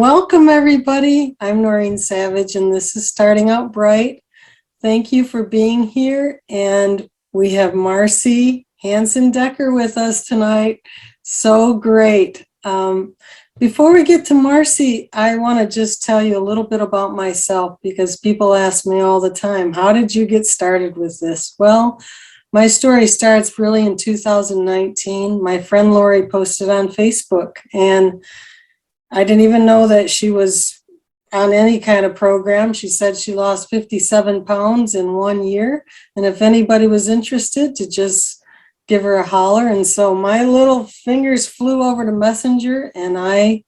welcome everybody. I'm Noreen Savage and this is Starting Out Bright. Thank you for being here. And we have Marcy Hansen Decker with us tonight. So great. Before we get to Marcy, I want to just tell you a little bit about myself because people ask me all the time, how did you get started with this? Well, my story starts really in 2019. My friend Lori posted on Facebook, and I didn't even know that she was on any kind of program. She said she lost 57 pounds in 1 year, and if anybody was interested, to just give her a holler. And so my little fingers flew over to Messenger, and I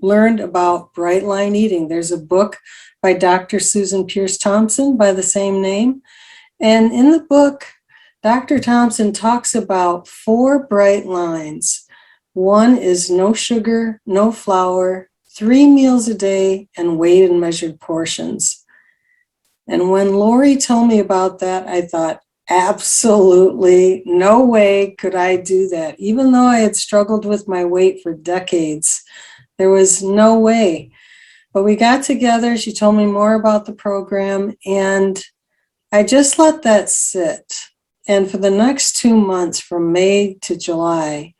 learned about Bright Line Eating. There's a book by Dr. Susan Pierce Thompson by the same name. And in the book, Dr. Thompson talks about 4 bright lines. One is no sugar, no flour, 3 meals a day, and weighed and measured portions. And when Lori told me about that, I thought, absolutely no way could I do that. Even though I had struggled with my weight for decades, there was no way. But we got together, she told me more about the program, and I just let that sit. And for the next 2 months, from May to July,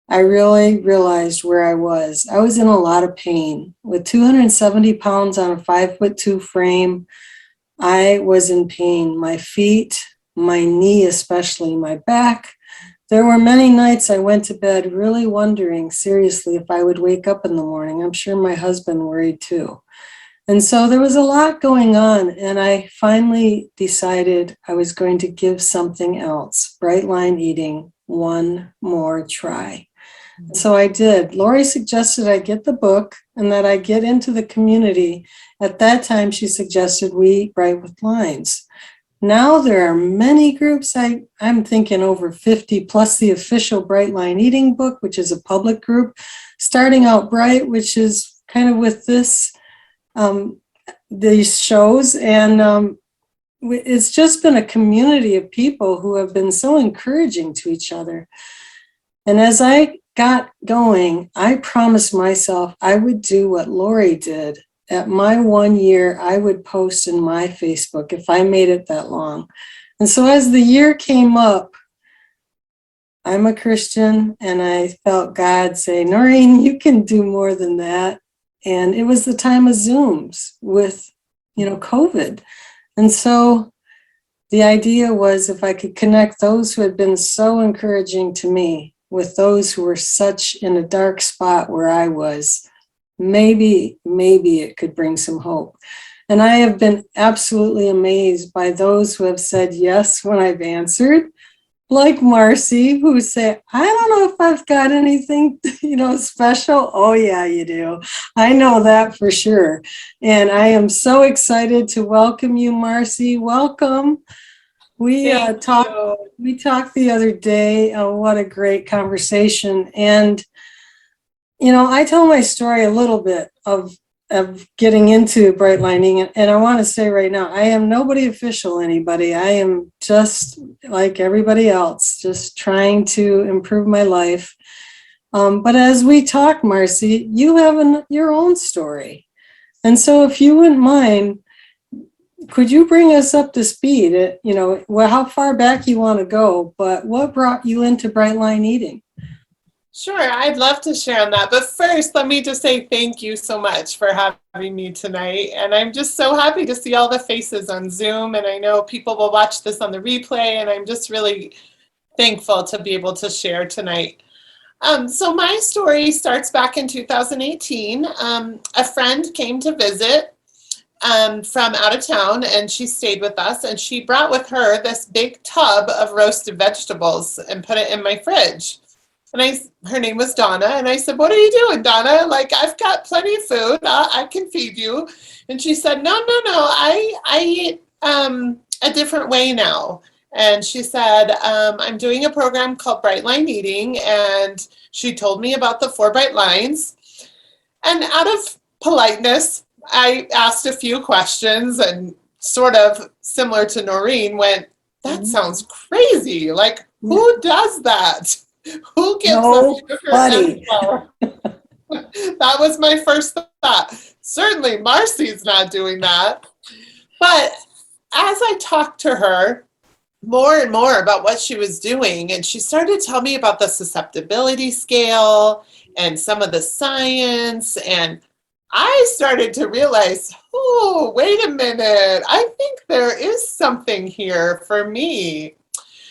I really realized where I was. I was in a lot of pain. With 270 pounds on a 5'2" frame, I was in pain. My feet, my knee especially, my back. There were many nights I went to bed really wondering seriously if I would wake up in the morning. I'm sure my husband worried too. And so there was a lot going on, and I finally decided I was going to give something else, Bright Line Eating, one more try. So I did. Lori suggested I get the book and that I get into the community. At that time, she suggested we eat bright with lines. Now there are many groups. I'm thinking over 50, plus the official Bright Line Eating book, which is a public group. Starting Out Bright, which is kind of with these shows. And it's just been a community of people who have been so encouraging to each other. And as I got going, I promised myself I would do what Lori did. At my 1 year, I would post in my Facebook if I made it that long. And so as the year came up, I'm a Christian, and I felt God say, Noreen, you can do more than that. And it was the time of Zooms with, COVID. And so the idea was if I could connect those who had been so encouraging to me with those who were such in a dark spot where I was, maybe it could bring some hope. And I have been absolutely amazed by those who have said yes when I've answered, like Marcy, who say, I don't know if I've got anything, special. Oh yeah, you do. I know that for sure. And I am so excited to welcome you, Marcy. Welcome. We talked the other day. What a great conversation. And, I told my story a little bit of getting into Bright Lining. And I want to say right now, I am nobody official, anybody. I am just like everybody else, just trying to improve my life. But as we talk, Marcy, you have your own story. And so if you wouldn't mind, could you bring us up to speed? How far back you want to go, but what brought you into Bright Line Eating? Sure, I'd love to share on that. But first, let me just say thank you so much for having me tonight. And I'm just so happy to see all the faces on Zoom. And I know people will watch this on the replay. And I'm just really thankful to be able to share tonight. So my story starts back in 2018. A friend came to visit from out of town, and she stayed with us. And she brought with her this big tub of roasted vegetables and put it in my fridge. And her name was Donna. And I said, what are you doing, Donna? Like, I've got plenty of food. I can feed you. And she said, no. I eat a different way now. And she said, I'm doing a program called Bright Line Eating. And she told me about the 4 bright lines. And out of politeness, I asked a few questions and sort of similar to Noreen went, that sounds crazy. Like, who does that? Who gives up sugar and flour? That was my first thought. Certainly Marcy's not doing that. But as I talked to her more and more about what she was doing, and she started to tell me about the susceptibility scale and some of the science, and I started to realize, oh, wait a minute, I think there is something here for me.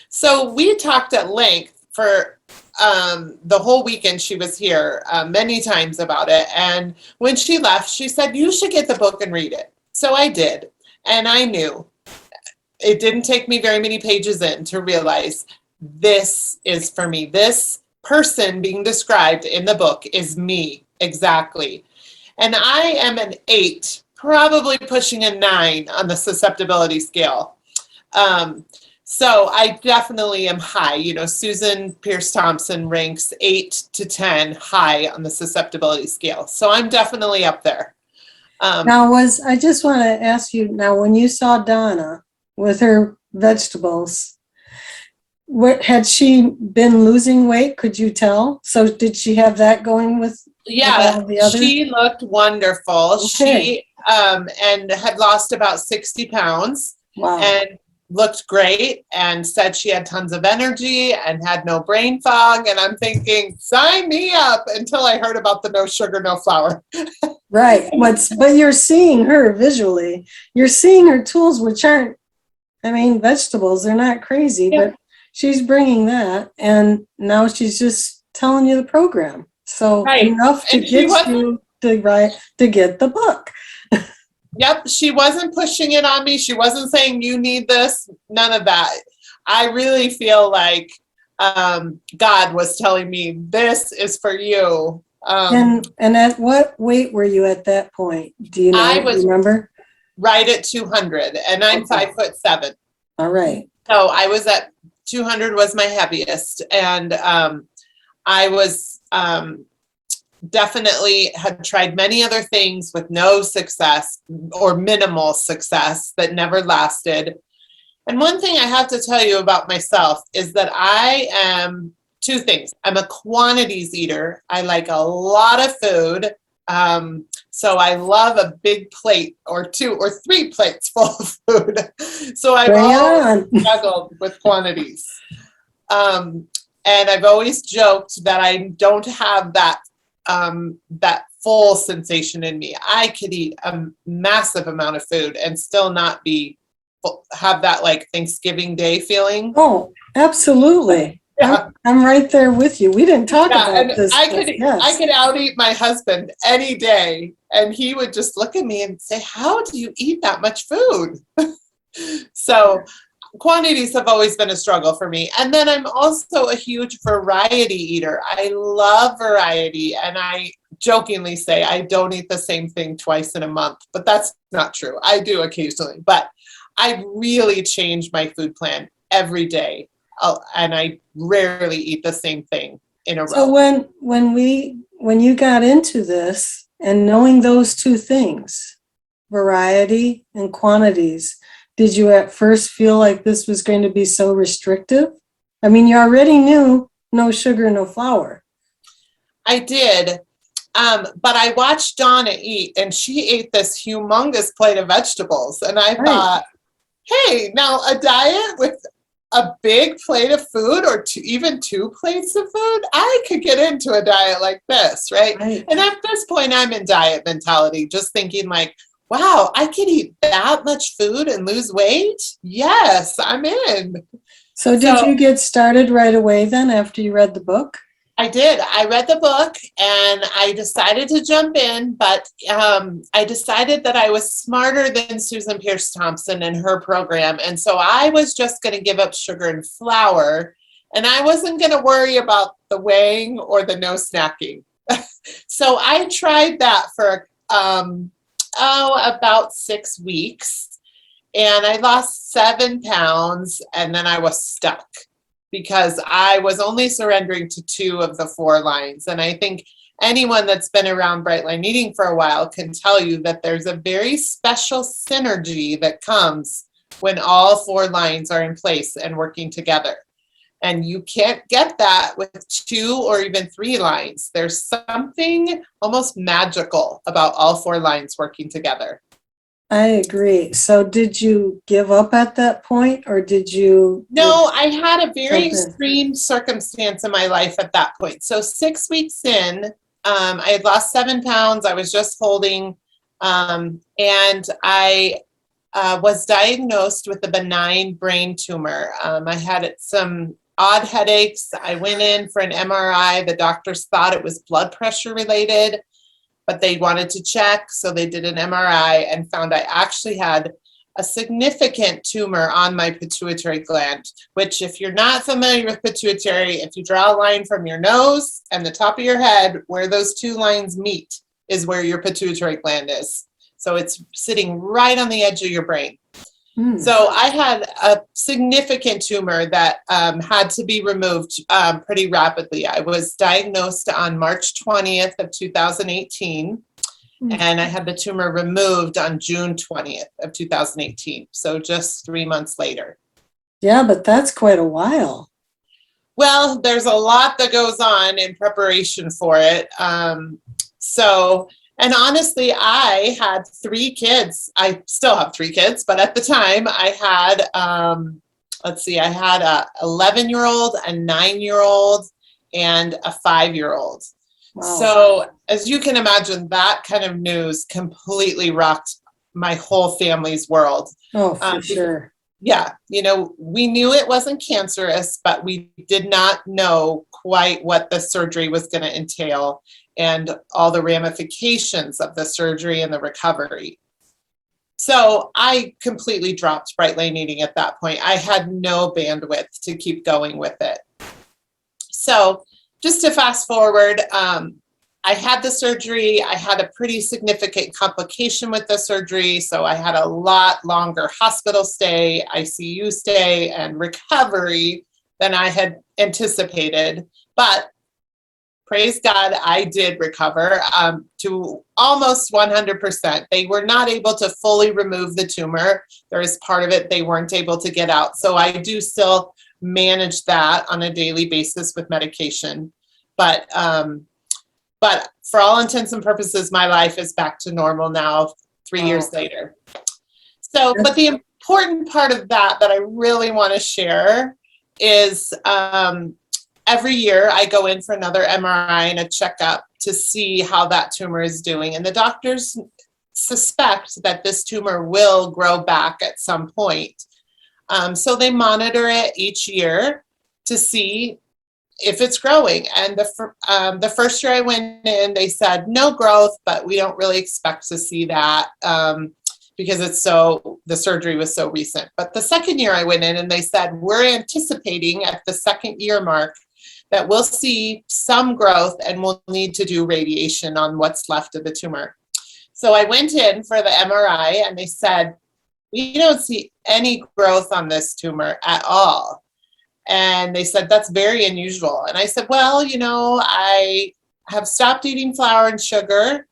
So we talked at length for the whole weekend she was here, many times about it. And when she left, she said, you should get the book and read it. So I did. And I knew it didn't take me very many pages in to realize this is for me. This person being described in the book is me, exactly. And I am an 8, probably pushing a 9 on the susceptibility scale. So I definitely am high. You know, Susan Pierce Thompson ranks 8 to 10 high on the susceptibility scale. So I'm definitely up there. I just want to ask you now, when you saw Donna with her vegetables, what had she been losing weight? Could you tell? So did she have that going with all the others? She looked wonderful. Okay. She and had lost about 60 pounds. Wow. And looked great and said she had tons of energy and had no brain fog. And I'm thinking, sign me up, until I heard about the no sugar, no flour. Right. But you're seeing her visually. You're seeing her tools, which aren't, I mean, vegetables, they're not crazy, but she's bringing that. And now she's just telling you the program. So enough to get you to get the book. Yep, she wasn't pushing it on me. She wasn't saying, you need this, none of that. I really feel like God was telling me, this is for you. And at what weight were you at that point? Do you know? I was remember? Right at 200, and I'm 5'7". All right. So I was at 200 was my heaviest, and I was definitely had tried many other things with no success or minimal success that never lasted. And one thing I have to tell you about myself is that I am 2 things. I'm a quantities eater. I like a lot of food. So I love a big plate or 2 or 3 plates full of food. So I've always struggled with quantities. And I've always joked that I don't have that full sensation in me. I could eat a massive amount of food and still not have that like Thanksgiving Day feeling. Oh, absolutely. Yeah. I'm right there with you. We didn't talk about this. I could out eat my husband any day, and he would just look at me and say, how do you eat that much food? So quantities have always been a struggle for me. And then I'm also a huge variety eater. I love variety. And I jokingly say I don't eat the same thing twice in a month, but that's not true. I do occasionally, but I really change my food plan every day. And I rarely eat the same thing in a row. So when you got into this and knowing those 2 things, variety and quantities, did you at first feel like this was going to be so restrictive? I mean, you already knew no sugar, no flour. I did. But I watched Donna eat, and she ate this humongous plate of vegetables. And I thought, hey, now a diet with a big plate of food, or even 2 plates of food, I could get into a diet like this, right? And at this point, I'm in diet mentality, just thinking like, wow, I could eat that much food and lose weight? Yes, I'm in. So did you get started right away then after you read the book? I did. I read the book and I decided to jump in, but I decided that I was smarter than Susan Pierce Thompson and her program. And so I was just going to give up sugar and flour, and I wasn't going to worry about the weighing or the no snacking. So I tried that for about 6 weeks, and I lost 7 pounds, and then I was stuck because I was only surrendering to 2 of the 4 lines. And I think anyone that's been around Bright Line Eating for a while can tell you that there's a very special synergy that comes when all 4 lines are in place and working together. And you can't get that with 2 or even 3 lines. There's something almost magical about all 4 lines working together. I agree. So did you give up at that point, or did you No, I had a very jump in? extreme circumstance in my life at that point. So 6 weeks in, I had lost 7 pounds. I was just holding, and I was diagnosed with a benign brain tumor. I had some odd headaches. I went in for an MRI. The doctors thought it was blood pressure related, but they wanted to check. So they did an MRI and found I actually had a significant tumor on my pituitary gland, which, if you're not familiar with pituitary, if you draw a line from your nose and the top of your head, where those 2 lines meet is where your pituitary gland is. So it's sitting right on the edge of your brain. So I had a significant tumor that had to be removed pretty rapidly. I was diagnosed on March 20th of 2018, and I had the tumor removed on June 20th of 2018. So just 3 months later. Yeah, but that's quite a while. Well, there's a lot that goes on in preparation for it. And honestly, I had 3 kids. I still have 3 kids, but at the time I had, I had a 11-year-old, a 9-year-old, and a 5-year-old. Wow. So as you can imagine, that kind of news completely rocked my whole family's world. Oh, for sure. Yeah, we knew it wasn't cancerous, but we did not know quite what the surgery was going to entail and all the ramifications of the surgery and the recovery. So I completely dropped Bright Lane Eating at that point. I had no bandwidth to keep going with it. So just to fast forward, I had the surgery. I had a pretty significant complication with the surgery. So I had a lot longer hospital stay, ICU stay, and recovery than I had anticipated. But praise God, I did recover to almost 100%. They were not able to fully remove the tumor. There is part of it they weren't able to get out. So I do still manage that on a daily basis with medication. But for all intents and purposes, my life is back to normal now, 3 years later. So, but the important part of that I really want to share is every year I go in for another MRI and a checkup to see how that tumor is doing. And the doctors suspect that this tumor will grow back at some point. So they monitor it each year to see if it's growing. And the first year I went in, they said no growth, but we don't really expect to see that because the surgery was so recent. But the second year I went in and they said, we're anticipating at the second year mark that we'll see some growth and we'll need to do radiation on what's left of the tumor. So I went in for the MRI and they said, we don't see any growth on this tumor at all. And they said, that's very unusual. And I said, well, I have stopped eating flour and sugar.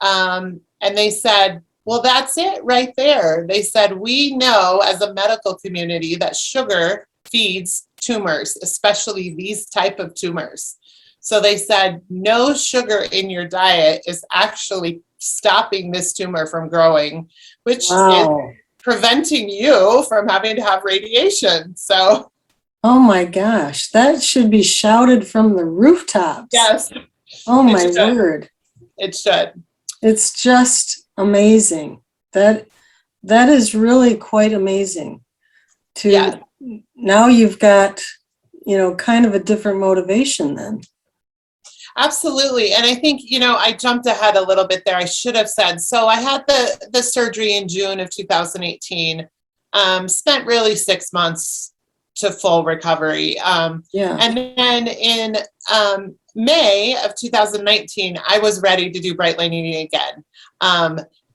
And they said, well, that's it right there. They said, we know as a medical community that sugar feeds tumors, especially these type of tumors. So they said, no sugar in your diet is actually stopping this tumor from growing, which is preventing you from having to have radiation. So oh my gosh, that should be shouted from the rooftops. yes. Oh my word. It should. It's just amazing. That is really quite amazing. Now you've got, kind of a different motivation then. Absolutely. And I think, I jumped ahead a little bit there. I should have said, so I had the surgery in June of 2018, spent really 6 months to full recovery. And then in May of 2019, I was ready to do Bright Lane Eating again.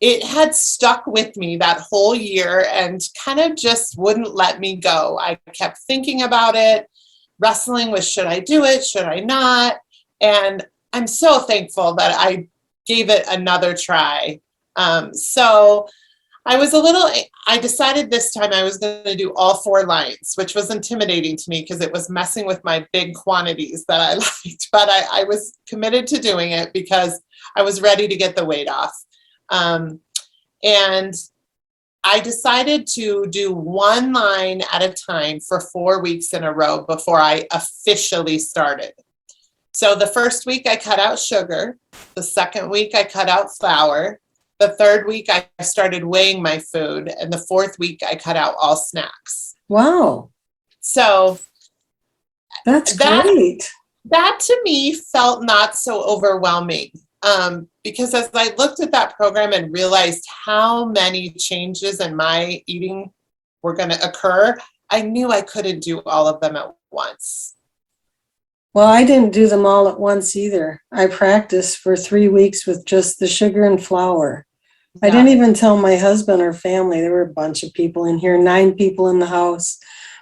It had stuck with me that whole year and kind of just wouldn't let me go. I kept thinking about it, wrestling with, should I do it? Should I not? And I'm so thankful that I gave it another try. So I decided this time I was going to do all 4 lines, which was intimidating to me because it was messing with my big quantities that I liked, but I was committed to doing it because I was ready to get the weight off. And I decided to do 1 line at a time for 4 weeks in a row before I officially started. So the first week I cut out sugar. The second week I cut out flour. The third week I started weighing my food. And the fourth week I cut out all snacks. Wow. So That's great. That to me felt not so overwhelming. Because as I looked at that program and realized how many changes in my eating were going to occur, I knew I couldn't do all of them at once. Well, I didn't do them all at once either. I practiced for 3 weeks with just the sugar and flour. I didn't even tell my husband or family. There were a bunch of people in here, 9 people in the house.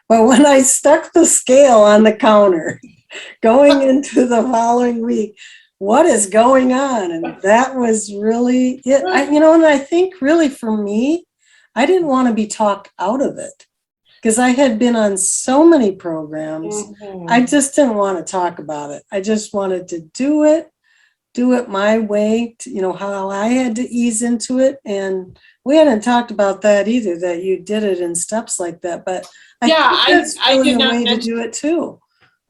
But when I stuck the scale on the counter going into the following week, what is going on? And that was really it. And I think really for me, I didn't want to be talked out of it because I had been on so many programs. I just didn't want to talk about it. I just wanted to do it my way, how I had to ease into it. And we hadn't talked about that either, that you did it in steps like that. But I think that's really a way to do it too.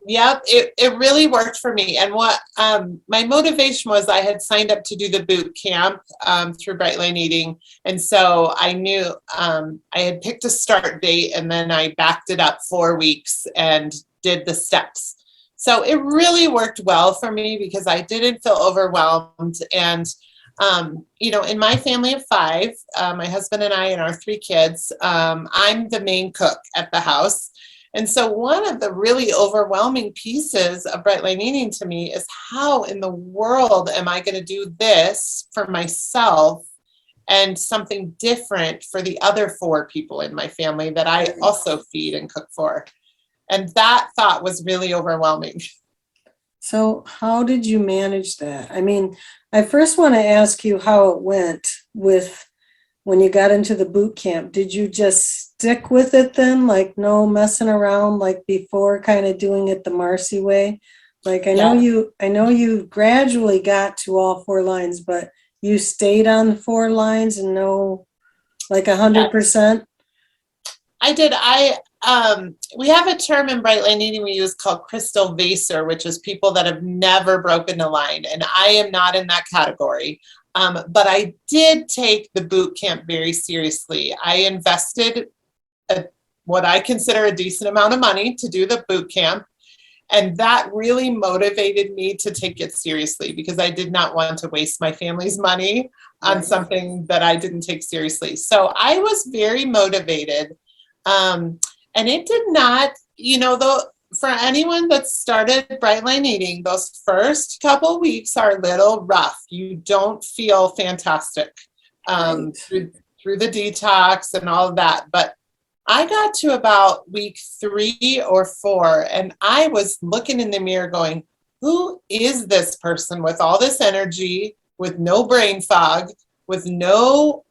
Yep, it really worked for me. And what my motivation was, I had signed up to do the boot camp through Bright Line Eating. And so I knew I had picked a start date and then I backed it up 4 weeks and did the steps. So it really worked well for me because I didn't feel overwhelmed. And, in my family of 5, my husband and I and our 3 kids, I'm the main cook at the house. And so one of the really overwhelming pieces of Bright Line Eating to me is how in the world am I going to do this for myself and something different for the other 4 people in my family that I also feed and cook for. And that thought was really overwhelming. So how did you manage that? I mean, I first want to ask you how it went with when you got into the boot camp. Did you just stick with it then? Like no messing around like before, kind of doing it the Marcy way? Like I know you gradually got to all 4 lines, but you stayed on the 4 lines and no, like 100%? I did. We have a term in Bright Line Eating we use called crystal vaser, which is people that have never broken a line. And I am not in that category. But I did take the boot camp very seriously. I invested what I consider a decent amount of money to do the boot camp. And that really motivated me to take it seriously because I did not want to waste my family's money on something that I didn't take seriously. So I was very motivated. And it did not, for anyone that started Bright Line Eating, those first couple weeks are a little rough. You don't feel fantastic through the detox and all of that. But I got to about week 3 or 4, and I was looking in the mirror going, who is this person with all this energy, with no brain fog, with no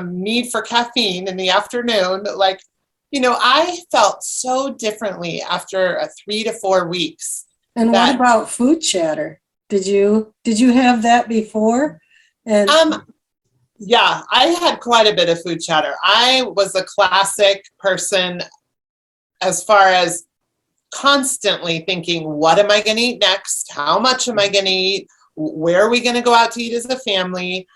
need for caffeine in the afternoon? Like, I felt so differently after 3 to 4 weeks. And what about food chatter? Did you have that before? And yeah, I had quite a bit of food chatter. I was a classic person as far as constantly thinking, what am I going to eat next? How much am I going to eat? Where are we going to go out to eat as a family?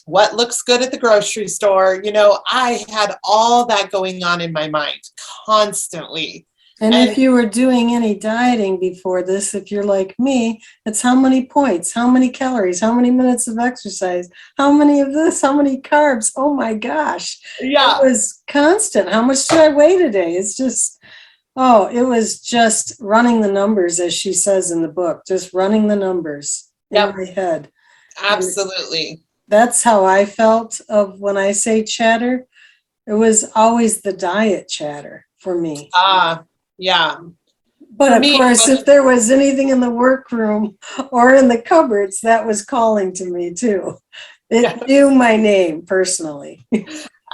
What looks good at the grocery store? I had all that going on in my mind constantly. And if you were doing any dieting before this, if you're like me, it's how many points, how many calories, how many minutes of exercise, how many of this, how many carbs. Oh my gosh. Yeah. It was constant. How much did I weigh today? It's just, it was just running the numbers, as she says in the book, just running the numbers in my head. Absolutely. That's how I felt of when I say chatter. It was always the diet chatter for me. Yeah. But of course, if there was anything in the workroom or in the cupboards, that was calling to me too. It Yes, knew my name personally.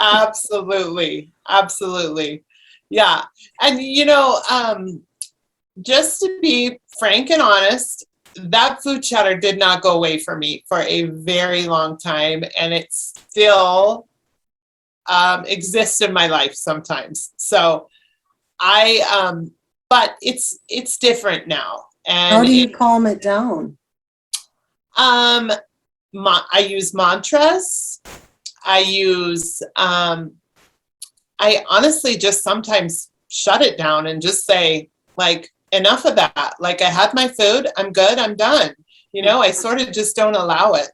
absolutely. Absolutely. Yeah. And, just to be frank and honest, that food chatter did not go away for me for a very long time. And it still exists in my life sometimes. So but it's different now. How And do you calm it down? um, I use mantras. I use, I honestly just sometimes shut it down and just say, like, enough of that. Like, I had my food, I'm good, I'm done. I sort of just don't allow it.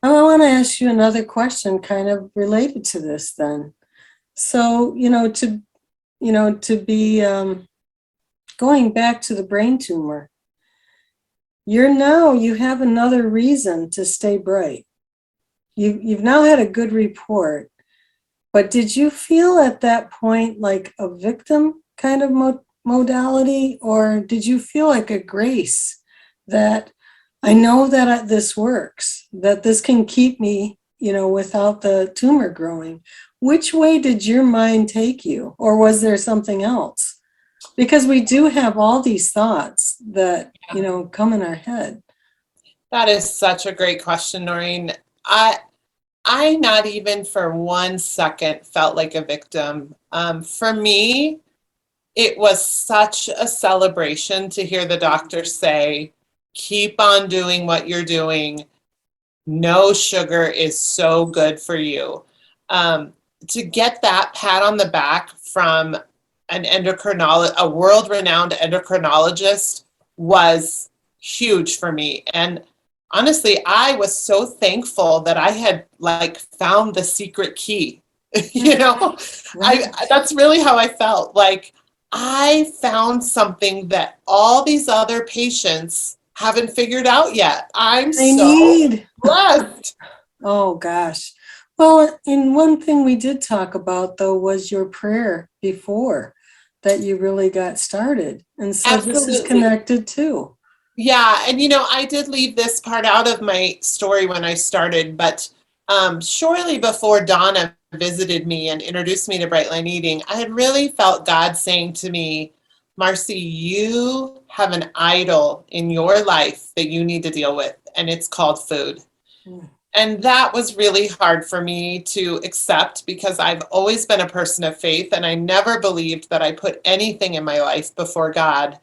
Oh, I want to ask you another question kind of related to this then. So, to be going back to the brain tumor, you have another reason to stay bright. You've now had a good report, but did you feel at that point like a victim kind of modality, or did you feel like a grace that I know that this works, that this can keep me, without the tumor growing? Which way did your mind take you, or was there something else? Because we do have all these thoughts that, come in our head. That is such a great question, Noreen. I not even for 1 second felt like a victim. For me, it was such a celebration to hear the doctor say, keep on doing what you're doing. No sugar is so good for you. To get that pat on the back from a world-renowned endocrinologist was huge for me. And honestly, I was so thankful that I had like found the secret key. you know, Right. that's really how I felt. Like I found something that all these other patients haven't figured out yet. I'm They so need. blessed. Oh, gosh. Well, and one thing we did talk about, though, was your prayer before that you really got started. And so this is Absolutely. connected too. Yeah, and I did leave this part out of my story when I started, but shortly before Donna visited me and introduced me to Bright Line Eating, I had really felt God saying to me, Marcy, you have an idol in your life that you need to deal with, and it's called food. Mm. And that was really hard for me to accept because I've always been a person of faith and I never believed that I put anything in my life before God.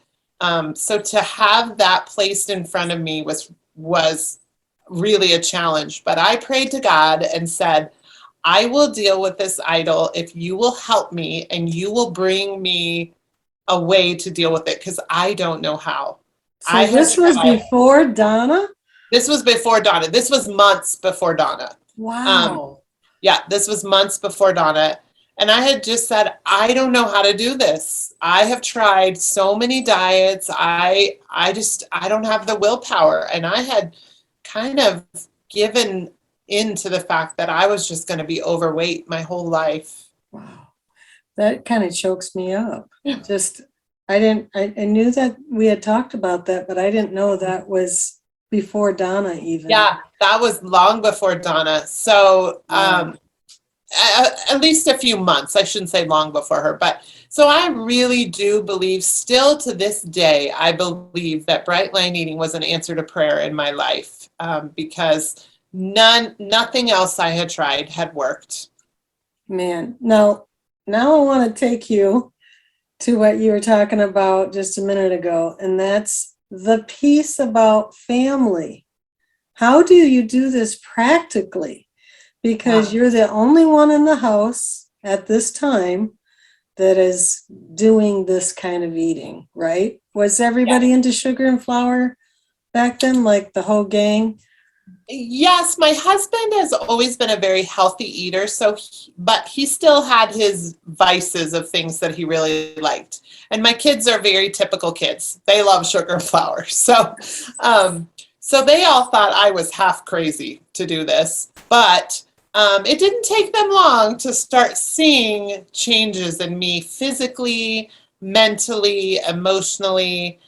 So to have that placed in front of me was really a challenge. But I prayed to God and said, I will deal with this idol if you will help me and you will bring me a way to deal with it because I don't know how. I So have this was tried. before Donna? This was before Donna. This was months before Donna. Um, Wow. yeah, this was months before Donna. And I had just said, I don't know how to do this. I have tried so many diets. I don't have the willpower. And I had kind of given in to the fact that I was just going to be overweight my whole life. Wow. That kind of chokes me up. Just, I knew that we had talked about that, but I didn't know that was before Donna even. Yeah, that was long before Donna. So Wow. at least a few months. I shouldn't say long before her, but so I really do believe, still to this day, I believe that Bright Line Eating was an answer to prayer in my life because nothing else I had tried had worked. Man. Now I want to take you to what you were talking about just a minute ago, and that's the piece about family. How do you do this practically? Because Yeah. you're the only one in the house at this time that is doing this kind of eating, right? Was everybody into sugar and flour back then, like the whole gang? Yes, my husband has always been a very healthy eater, but he still had his vices of things that he really liked. And my kids are very typical kids. They love sugar and flour. Um, so they all thought I was half crazy to do this, but it didn't take them long to start seeing changes in me physically, mentally, emotionally,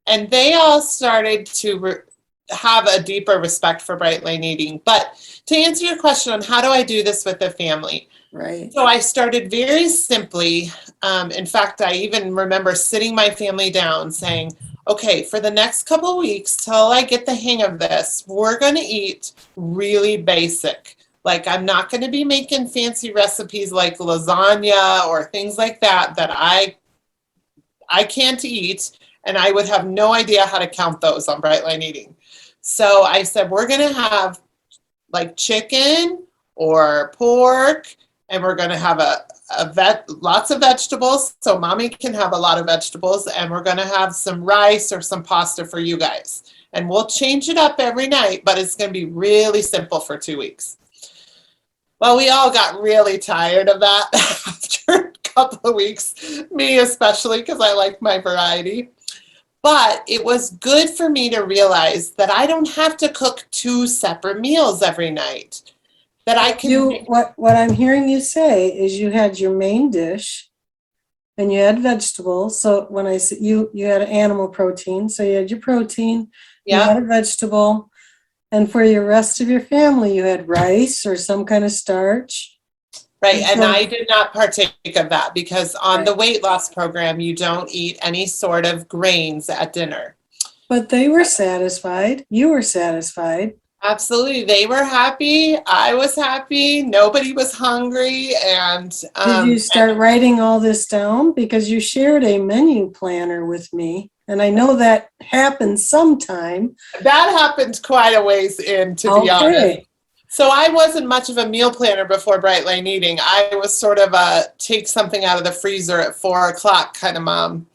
and they all started to have a deeper respect for bright line eating. But to answer your question on how do I do this with the family? Right. So I started very simply. In fact, I even remember sitting my family down saying, okay, for the next couple of weeks till I get the hang of this, we're going to eat really basic. Like I'm not going to be making fancy recipes like lasagna or things like that I can't eat, and I would have no idea how to count those on Bright Line Eating. So I said, we're going to have like chicken or pork, and we're going to have lots of vegetables, so mommy can have a lot of vegetables, and we're going to have some rice or some pasta for you guys. And we'll change it up every night, but it's going to be really simple for 2 weeks. Well, we all got really tired of that after a couple of weeks, me especially, because I like my variety. But it was good for me to realize that I don't have to cook 2 separate meals every night. That I can. What I'm hearing you say is you had your main dish and you had vegetables. So when I said you had animal protein, so you had your protein, you had a vegetable, and for your rest of your family, you had rice or some kind of starch. Right, and I did not partake of that because on the weight loss program, you don't eat any sort of grains at dinner. But they were satisfied. You were satisfied. Absolutely. They were happy. I was happy. Nobody was hungry. And did you start writing all this down? Because you shared a menu planner with me. And I know that happened sometime. That happened quite a ways in, to be honest. So I wasn't much of a meal planner before Bright Line Eating. I was sort of a take something out of the freezer at 4 o'clock kind of mom.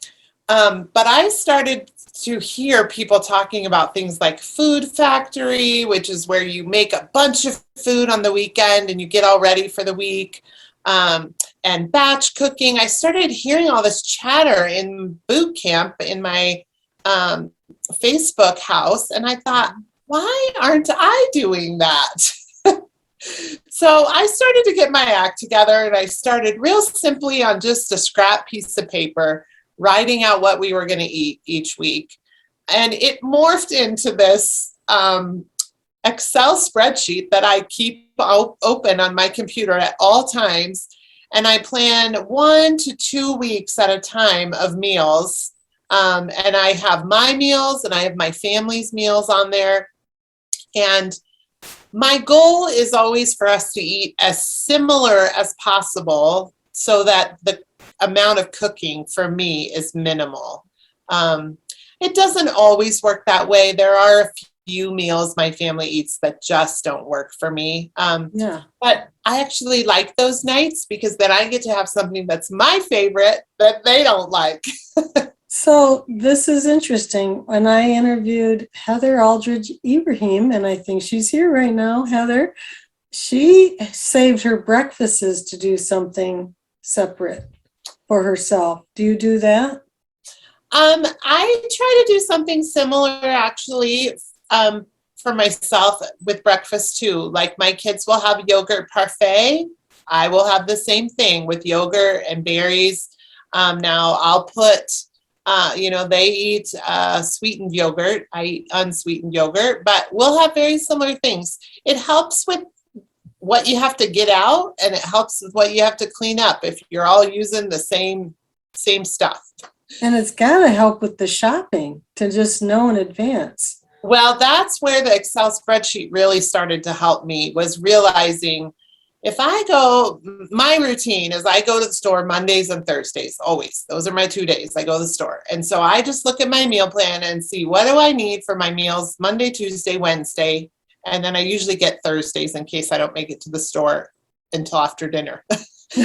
But I started to hear people talking about things like Food Factory, which is where you make a bunch of food on the weekend and you get all ready for the week, and batch cooking. I started hearing all this chatter in boot camp in my Facebook house, and I thought, why aren't I doing that? So I started to get my act together, and I started real simply on just a scrap piece of paper, writing out what we were going to eat each week. And it morphed into this Excel spreadsheet that I keep open on my computer at all times. And I plan 1 to 2 weeks at a time of meals. And I have my meals and I have my family's meals on there. And my goal is always for us to eat as similar as possible so that the amount of cooking for me is minimal. It doesn't always work that way. There are a few meals my family eats that just don't work for me. But I actually like those nights because then I get to have something that's my favorite that they don't like. So this is interesting. When I interviewed Heather Aldridge Ibrahim, and I think she's here right now, Heather, she saved her breakfasts to do something separate for herself. Do you do that? I try to do something similar actually for myself with breakfast too. Like my kids will have yogurt parfait. I will have the same thing with yogurt and berries. Now I'll put they eat sweetened yogurt. I eat unsweetened yogurt, but we'll have very similar things. It helps with what you have to get out, and it helps with what you have to clean up if you're all using the same stuff. And it's got to help with the shopping to just know in advance. Well, that's where the Excel spreadsheet really started to help me, was realizing if I go, my routine is I go to the store Mondays and Thursdays, always. Those are my 2 days I go to the store. And so I just look at my meal plan and see what do I need for my meals Monday, Tuesday, Wednesday. And then I usually get Thursdays in case I don't make it to the store until after dinner.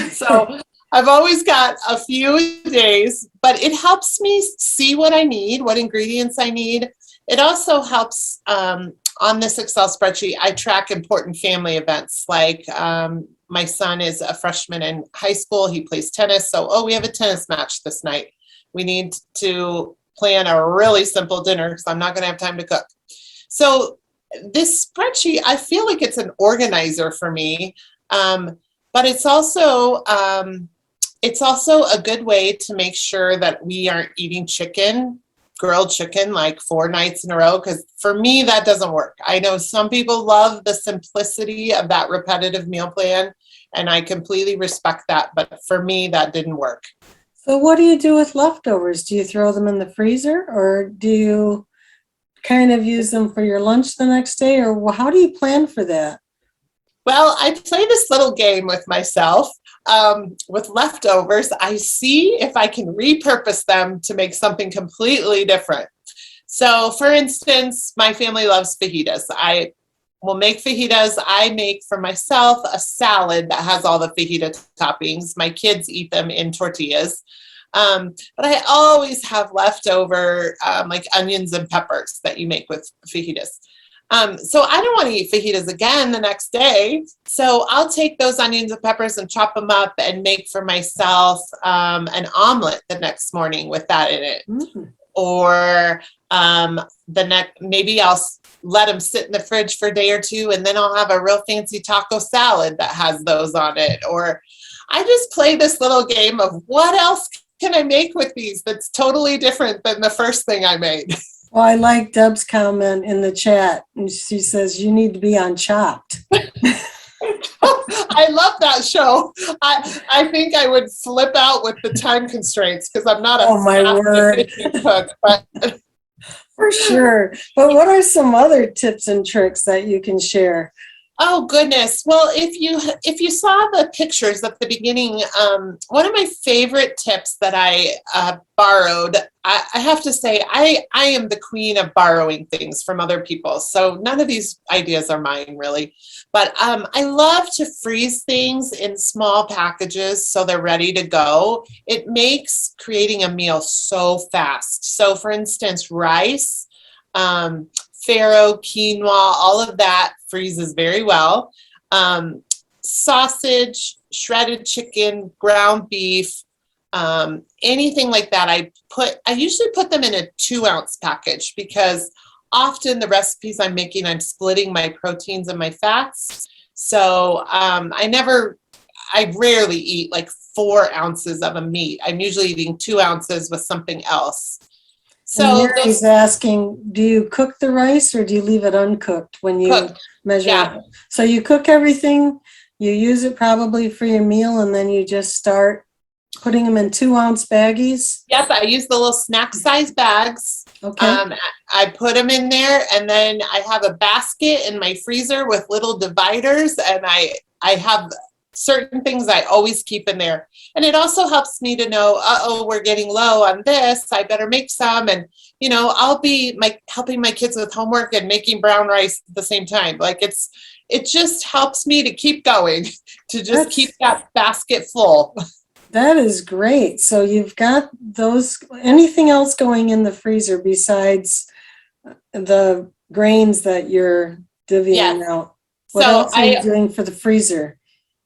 So I've always got a few days, but it helps me see what I need, what ingredients I need. It also helps on this Excel spreadsheet, I track important family events. Like my son is a freshman in high school. He plays tennis. So, we have a tennis match this night. We need to plan a really simple dinner because I'm not going to have time to cook. So this spreadsheet, I feel like it's an organizer for me, but it's also a good way to make sure that we aren't eating chicken grilled chicken like 4 nights in a row, because for me, that doesn't work. I know some people love the simplicity of that repetitive meal plan, and I completely respect that. But for me, that didn't work. So what do you do with leftovers? Do you throw them in the freezer, or do you kind of use them for your lunch the next day, or how do you plan for that? Well, I play this little game with myself with leftovers. I see if I can repurpose them to make something completely different. So, for instance, my family loves fajitas. I will make fajitas. I make for myself a salad that has all the fajita toppings. My kids eat them in tortillas. But I always have leftover like onions and peppers that you make with fajitas. So I don't want to eat fajitas again the next day. So I'll take those onions and peppers and chop them up and make for myself an omelet the next morning with that in it. Mm. Or maybe I'll let them sit in the fridge for a day or two, and then I'll have a real fancy taco salad that has those on it. Or I just play this little game of what else can I make with these that's totally different than the first thing I made. Well, I like Deb's comment in the chat, and she says you need to be on Chopped. I love that show. I think I would flip out with the time constraints because I'm not a my word efficient cook. But for sure. But what are some other tips and tricks that you can share? oh goodness! Well, if you saw the pictures at the beginning, one of my favorite tips that I borrowed. I have to say I am the queen of borrowing things from other people. So none of these ideas are mine really. But I love to freeze things in small packages so they're ready to go. It makes creating a meal so fast. So for instance, rice, farro, quinoa, all of that freezes very well. Sausage, shredded chicken, ground beef, anything like that. I usually put them in a 2-ounce package because often the recipes I'm making, I'm splitting my proteins and my fats. So I rarely eat like 4 ounces of a meat. I'm usually eating 2 ounces with something else. So Mary's asking, do you cook the rice or do you leave it uncooked when you measure yeah. it? So you cook everything, you use it probably for your meal, and then you just start putting them in 2-ounce baggies? Yes, I use the little snack size bags. Okay. I put them in there, and then I have a basket in my freezer with little dividers, and I have certain things I always keep in there. And it also helps me to know, we're getting low on this. I better make some. And, I'll be helping my kids with homework and making brown rice at the same time. Like it just helps me to keep going, to just keep that basket full. That is great. So you've got anything else going in the freezer besides the grains that you're divvying out? What else are you doing for the freezer?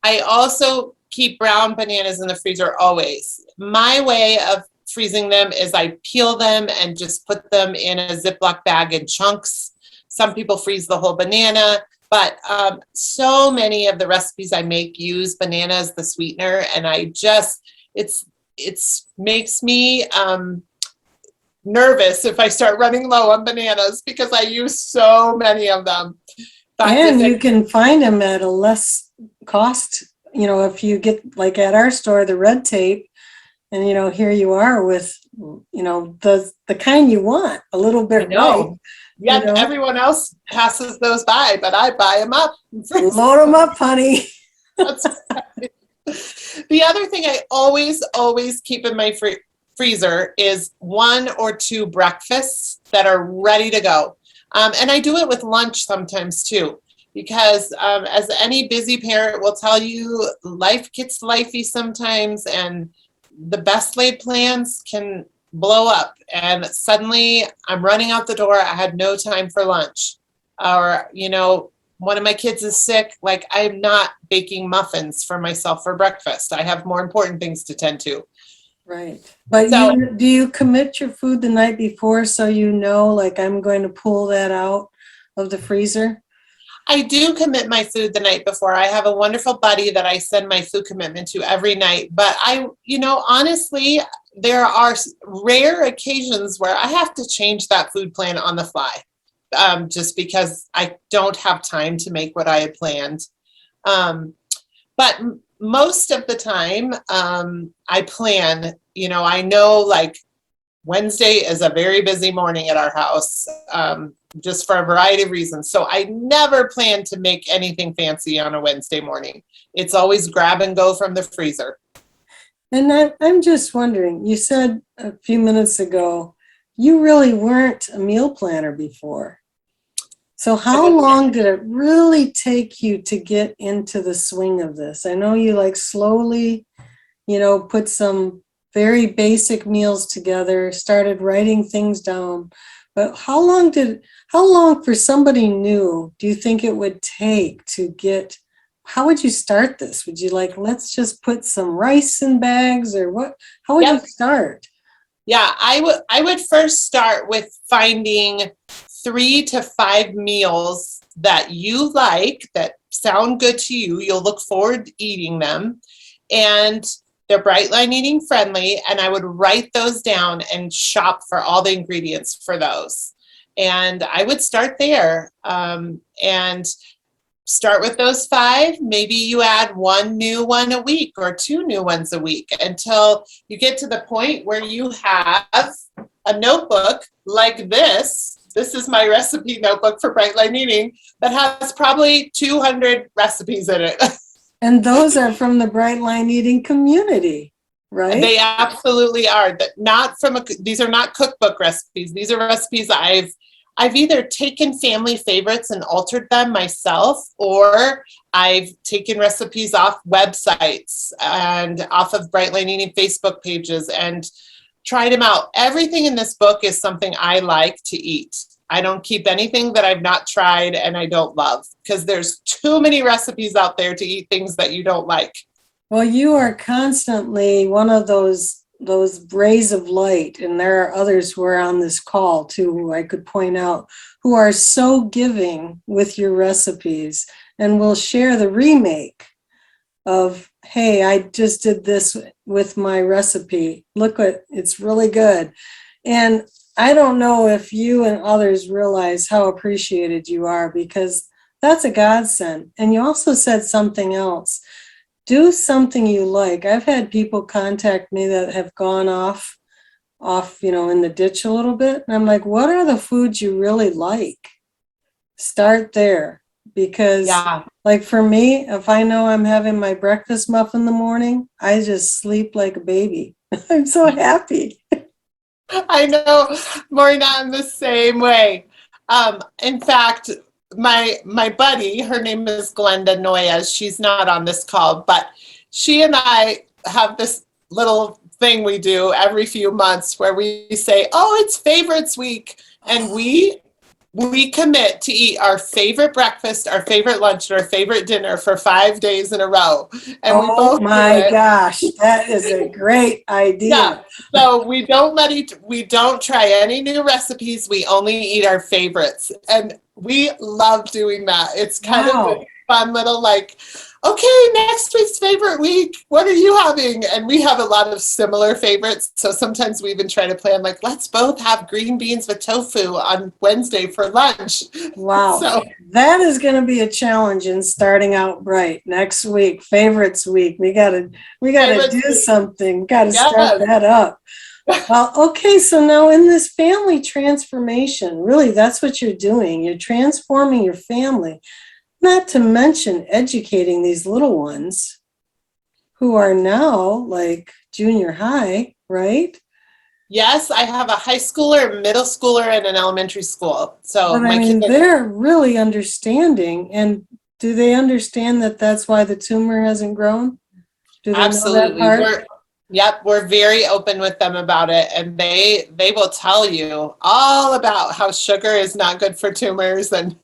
I also keep brown bananas in the freezer always. My way of freezing them is I peel them and just put them in a Ziploc bag in chunks. Some people freeze the whole banana, but so many of the recipes I make use banana as the sweetener, and it's makes me nervous if I start running low on bananas because I use so many of them. And you can find them at a less cost, if you get like at our store, the red tape, and here you are with, the kind you want, a little bit right. Yeah, everyone else passes those by, but I buy them up. Load them up, honey. That's right. The other thing I always keep in my freezer is 1 or 2 breakfasts that are ready to go. And I do it with lunch sometimes too, because as any busy parent will tell you, life gets lifey sometimes, and the best laid plans can blow up. And suddenly I'm running out the door. I had no time for lunch. Or, one of my kids is sick. Like, I'm not baking muffins for myself for breakfast. I have more important things to tend to. Right. But do you commit your food the night before so like I'm going to pull that out of the freezer? I do commit my food the night before. I have a wonderful buddy that I send my food commitment to every night. But honestly, there are rare occasions where I have to change that food plan on the fly, just because I don't have time to make what I had planned. But most of the time, I plan, I know like Wednesday is a very busy morning at our house, just for a variety of reasons. So I never plan to make anything fancy on a Wednesday morning. It's always grab and go from the freezer. And I'm just wondering, you said a few minutes ago, you really weren't a meal planner before. So how long did it really take you to get into the swing of this? I know you like slowly, put some very basic meals together, started writing things down. But how long for somebody new do you think it would take to get, how would you start this? Would you let's just put some rice in bags, or what? How would you start? Yeah, I would first start with finding 3 to 5 meals that you like, that sound good to you. You'll look forward to eating them, and they're Brightline eating friendly. And I would write those down and shop for all the ingredients for those. And I would start there, and start with those 5. Maybe you add 1 new one a week or 2 new ones a week until you get to the point where you have a notebook like this. This is my recipe notebook for Brightline Eating that has probably 200 recipes in it. And those are from the Brightline Eating community, right? They absolutely are. Not from these are not cookbook recipes. These are recipes I've either taken family favorites and altered them myself, or I've taken recipes off websites and off of Brightline Eating Facebook pages and tried them out. Everything in this book is something I like to eat. I don't keep anything that I've not tried and I don't love, because there's too many recipes out there to eat things that you don't like. Well, you are constantly one of those rays of light, and there are others who are on this call too, who I could point out, who are so giving with your recipes and will share the remake of, hey, I just did this with my recipe. Look, it's really good. And I don't know if you and others realize how appreciated you are, because that's a godsend. And you also said something else. Do something you like. I've had people contact me that have gone off, in the ditch a little bit. And I'm like, what are the foods you really like? Start there. Because like for me, if I know I'm having my breakfast muffin in the morning, I just sleep like a baby. I'm so happy. I know, Maureen, I'm the same way. In fact, my buddy, her name is Glenda Noyes. She's not on this call, but she and I have this little thing we do every few months where we say, oh, it's favorites week. And we commit to eat our favorite breakfast, our favorite lunch, and our favorite dinner for 5 days in a row. And we both my gosh, that is a great idea. Yeah. So we don't try any new recipes. We only eat our favorites. And we love doing that. It's kind of a fun little okay, next week's favorite week, what are you having? And we have a lot of similar favorites. So sometimes we even try to plan let's both have green beans with tofu on Wednesday for lunch. Wow. So that is going to be a challenge in starting out bright next week, favorites week. We got to do something. Got to start that up. Well, okay. So now in this family transformation, really, that's what you're doing. You're transforming your family. Not to mention educating these little ones who are now like junior high, right? Yes, I have a high schooler, a middle schooler, and an elementary school. So but they're really understanding. And do they understand that that's why the tumor hasn't grown? Do they absolutely know that part? We're very open with them about it, and they will tell you all about how sugar is not good for tumors and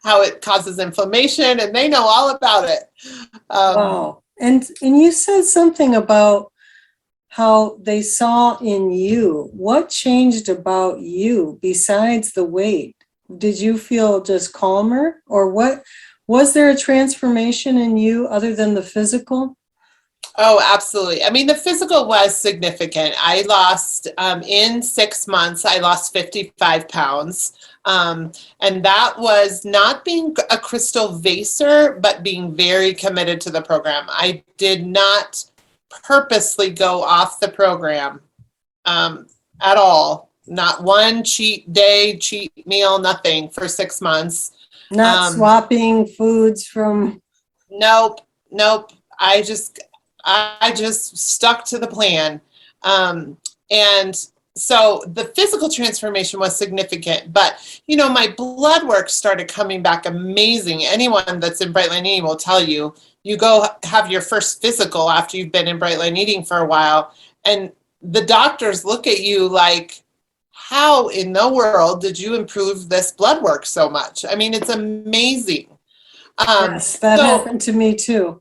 how it causes inflammation, and they know all about it. Wow. And you said something about how they saw in you. What changed about you besides the weight? Did you feel just calmer, or what? Was there a transformation in you other than the physical? Oh, absolutely. I mean, the physical was significant. I lost, in 6 months, I lost 55 pounds. And that was not being a crystal vaser, but being very committed to the program. I did not purposely go off the program at all. Not one cheat day, cheat meal, nothing for 6 months. Not Um, swapping foods from, Nope, nope. I just stuck to the plan. And so the physical transformation was significant, but my blood work started coming back amazing. Anyone that's in Bright Line Eating will tell you, you go have your first physical after you've been in Bright Line Eating for a while, and the doctors look at you like, how in the world did you improve this blood work so much? I mean, it's amazing. yes, that So happened to me too.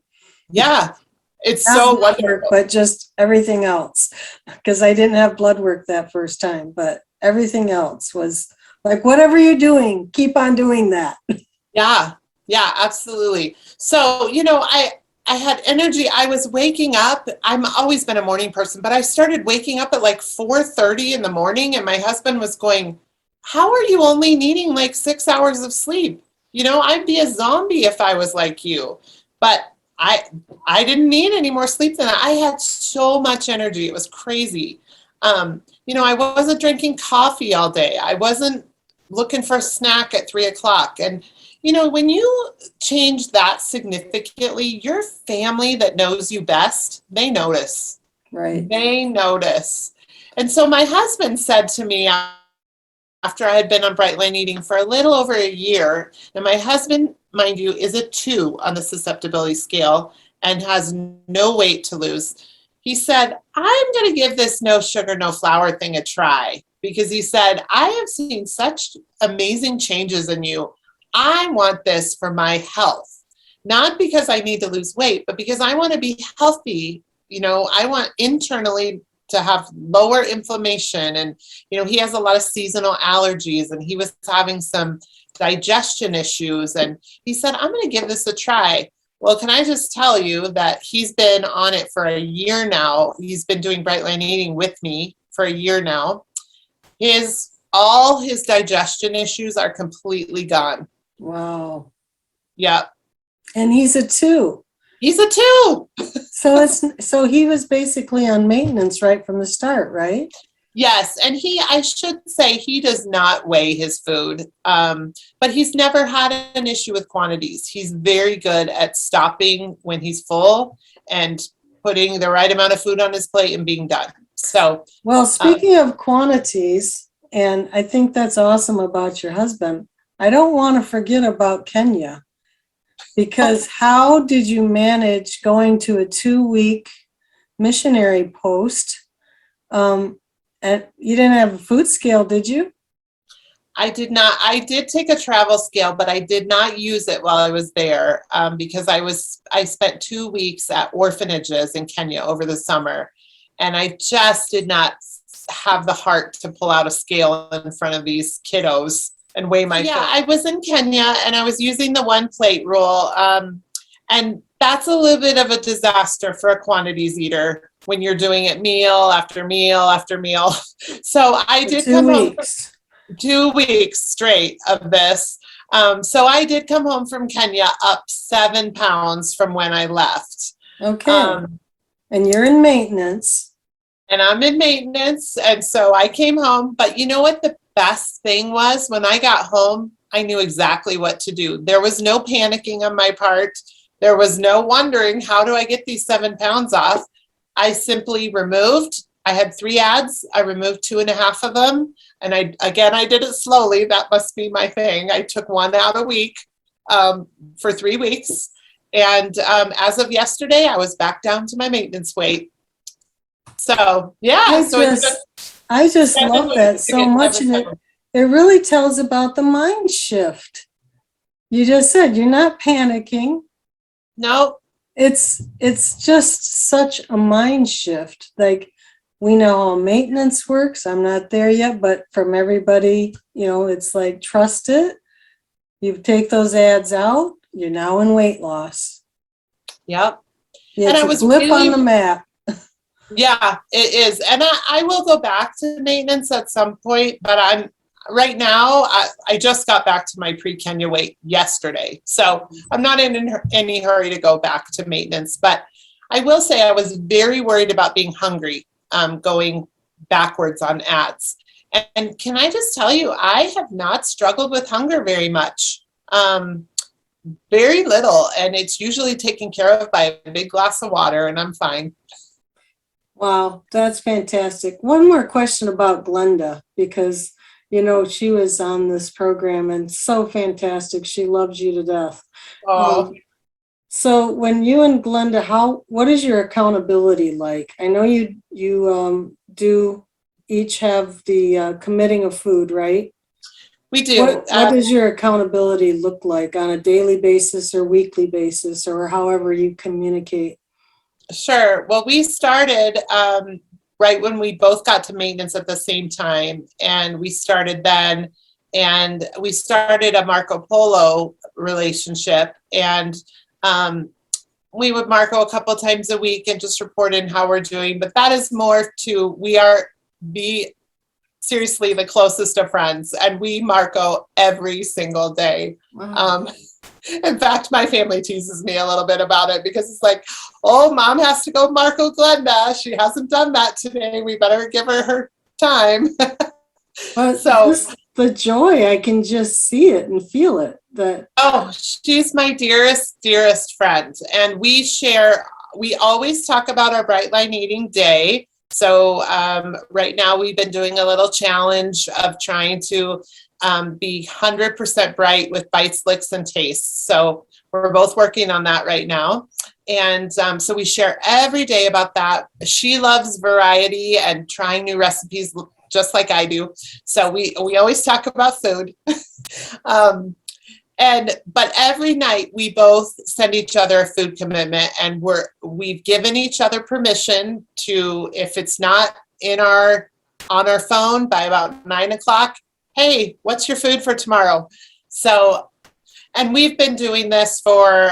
yeah, it's Not so blood work, wonderful. but just everything else. Because I didn't have blood work that first time, but everything else was like, whatever you're doing, keep on doing that. Yeah, yeah, absolutely. So, I had energy. I was waking up. I'm always been a morning person, but I started waking up at like 4:30 in the morning, and my husband was going, "How are you only needing like 6 hours of sleep? I'd be a zombie if I was like you." But I I didn't need any more sleep than that. I had so much energy. It was crazy. I wasn't drinking coffee all day. I wasn't looking for a snack at 3 o'clock. And when you change that significantly, your family that knows you best, they notice. Right. They notice. And so my husband said to me after I had been on Bright Line Eating for a little over a year, and my husband, mind you, is a 2 on the susceptibility scale and has no weight to lose. He said, I'm going to give this no sugar, no flour thing a try because he said, I have seen such amazing changes in you. I want this for my health, not because I need to lose weight, but because I want to be healthy. I want internally to have lower inflammation. And, he has a lot of seasonal allergies and he was having some digestion issues. And he said, I'm going to give this a try. Well, can I just tell you that he's been on it for a year now. He's been doing Bright Line Eating with me for a year now. All his digestion issues are completely gone. Wow. Yeah. And he's a 2. He's a 2. So he was basically on maintenance right from the start, right? Yes, and I should say, he does not weigh his food, but he's never had an issue with quantities. He's very good at stopping when he's full and putting the right amount of food on his plate and being done. So, Well, speaking of quantities, and I think that's awesome about your husband, I don't want to forget about Kenya, because how did you manage going to a 2-week missionary post? And you didn't have a food scale, did you? I did not. I did take a travel scale, but I did not use it while I was there because I spent 2 weeks at orphanages in Kenya over the summer, and I just did not have the heart to pull out a scale in front of these kiddos and weigh my food. I was in Kenya and I was using the 1 plate rule, and that's a little bit of a disaster for a quantities eater when you're doing it meal after meal after meal. So I For did 2 come home. weeks. 2 weeks straight of this. So I did come home from Kenya up 7 pounds from when I left. Okay. And you're in maintenance. And I'm in maintenance. And so I came home. But you know what the best thing was? When I got home, I knew exactly what to do. There was no panicking on my part. There was no wondering, how do I get these 7 pounds off? I simply removed. I had 3 ads. I removed 2.5 of them. And I did it slowly. That must be my thing. I took 1 out a week for 3 weeks. And as of yesterday, I was back down to my maintenance weight. So, yeah. I just love that so much. And it really tells about the mind shift. You just said you're not panicking. No. It's just such a mind shift. Like, we know how maintenance works. I'm not there yet, but from everybody, it's like, trust it. You take those ads out, you're now in weight loss. Yep. Yeah, And it's I a was blip on the really, map. yeah, it is. And I will go back to maintenance at some point, but right now, I just got back to my pre-Kenya weight yesterday. So I'm not in any hurry to go back to maintenance, but I will say I was very worried about being hungry, going backwards on ads. And can I just tell you, I have not struggled with hunger very much. Very little, and it's usually taken care of by a big glass of water, and I'm fine. Wow, that's fantastic. One more question about Glenda, because, she was on this program and so fantastic. She loves you to death. Oh, So when you and Glenda, what is your accountability like? I know you do each have the committing of food, right? we do. What does your accountability look like on a daily basis or weekly basis or however you communicate? Sure. Well, we started right when we both got to maintenance at the same time, and we started then, and we started a Marco Polo relationship, and we would Marco a couple times a week and just report in how we're doing. But that is more to we are the seriously the closest of friends, and we Marco every single day. Wow. In fact, my family teases me a little bit about it because it's like, oh, mom has to go Marco Glenda. She hasn't done that today. We better give her time. But So, just the joy, I can just see it and feel it. oh, she's my dearest, dearest friend. And we always talk about our Bright Line Eating Day. So right now we've been doing a little challenge of trying to be 100% bright with bites, licks, and tastes. So we're both working on that right now. And so we share every day about that. She loves variety and trying new recipes just like I do. So we always talk about food. But every night we both send each other a food commitment, and we've given each other permission to, if it's not on our phone by about 9 o'clock, hey, what's your food for tomorrow? So, and we've been doing this for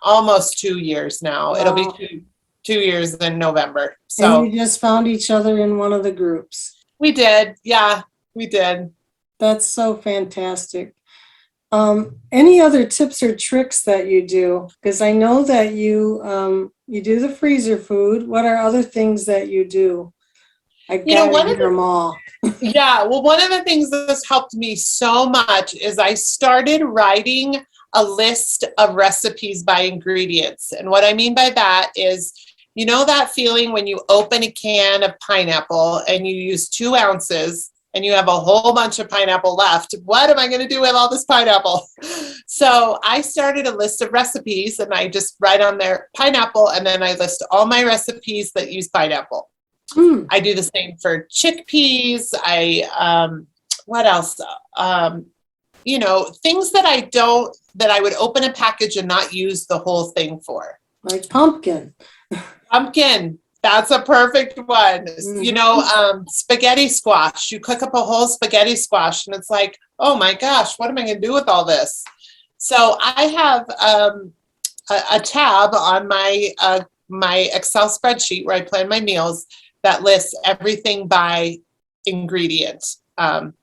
almost 2 years now. Wow. It'll be 2 years in November. And So you just found each other in one of the groups. we did. Yeah, we did. That's so fantastic. Any other tips or tricks that you do? Because I know that you do the freezer food. What are other things that you do? I gotta hear them all. Yeah, well, one of the things that's helped me so much is I started writing a list of recipes by ingredients. And what I mean by that is, you know that feeling when you open a can of pineapple and you use 2 ounces and you have a whole bunch of pineapple left. What am I going to do with all this pineapple? So I started a list of recipes, and I just write on there pineapple, and then I list all my recipes that use pineapple. I do the same for chickpeas. What else? Things that I would open a package and not use the whole thing for. Like pumpkin. Pumpkin. That's a perfect one. Mm-hmm. Spaghetti squash. You cook up a whole spaghetti squash, and it's like, oh my gosh, what am I going to do with all this? So I have a tab on my Excel spreadsheet where I plan my meals that lists everything by ingredient. And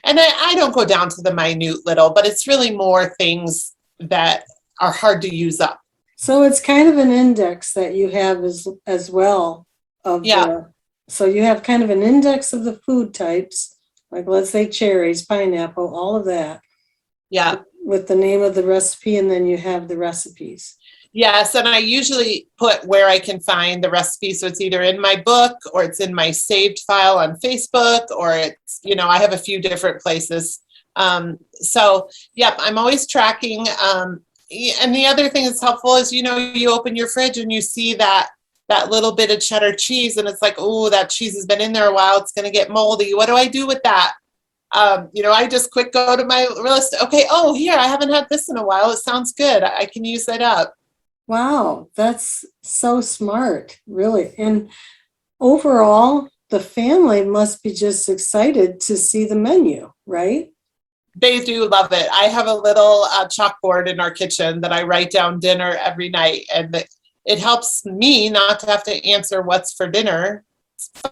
I don't go down to the minute little, but it's really more things that are hard to use up. So it's kind of an index that you have as well so you have kind of an index of the food types, like let's say cherries, pineapple, all of that. Yeah. With the name of the recipe, and then you have the recipes. Yes, and I usually put where I can find the recipe. So it's either in my book or it's in my saved file on Facebook, or it's, I have a few different places. I'm always tracking. And the other thing that's helpful is, you open your fridge and you see that little bit of cheddar cheese, and it's like, oh, that cheese has been in there a while. It's going to get moldy. What do I do with that? I just quick go to my list. Okay. Oh, here, I haven't had this in a while. It sounds good. I can use that up. Wow, that's so smart, really. And overall, the family must be just excited to see the menu, right? They do love it. I have a little chalkboard in our kitchen that I write down dinner every night, and It helps me not to have to answer what's for dinner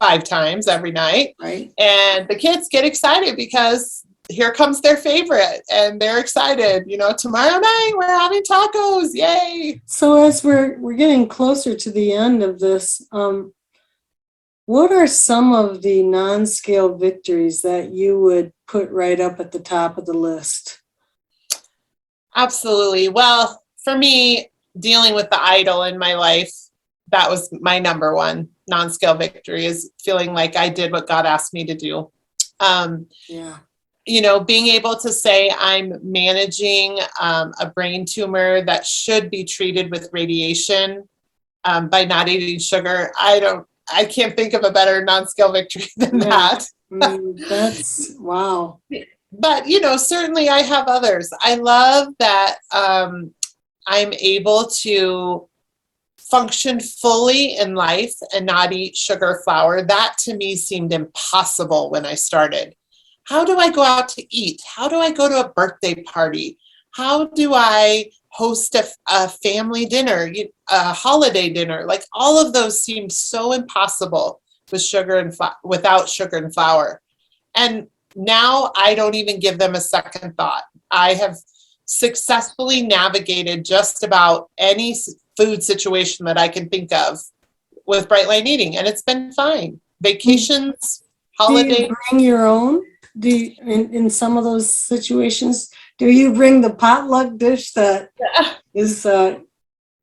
5 times every night. Right. And the kids get excited because here comes their favorite and they're excited. Tomorrow night we're having tacos. Yay. So as we're getting closer to the end of this, what are some of the non-scale victories that you would put right up at the top of the list? Absolutely. Well, for me, dealing with the idol in my life, that was my number one non-scale victory, is feeling like I did what God asked me to do. Yeah. Being able to say I'm managing a brain tumor that should be treated with radiation by not eating sugar. I can't think of a better non-scale victory than that. That's wow. But, certainly I have others. I love that I'm able to function fully in life and not eat sugar, flour. That to me seemed impossible when I started. How do I go out to eat? How do I go to a birthday party? How do I host a family dinner, a holiday dinner? Like, all of those seemed so impossible with without sugar and flour. And now I don't even give them a second thought. I have successfully navigated just about any food situation that I can think of with Bright Line Eating, and it's been fine. Vacations, holidays. Do you bring your own? In some of those situations, do you bring the potluck dish that is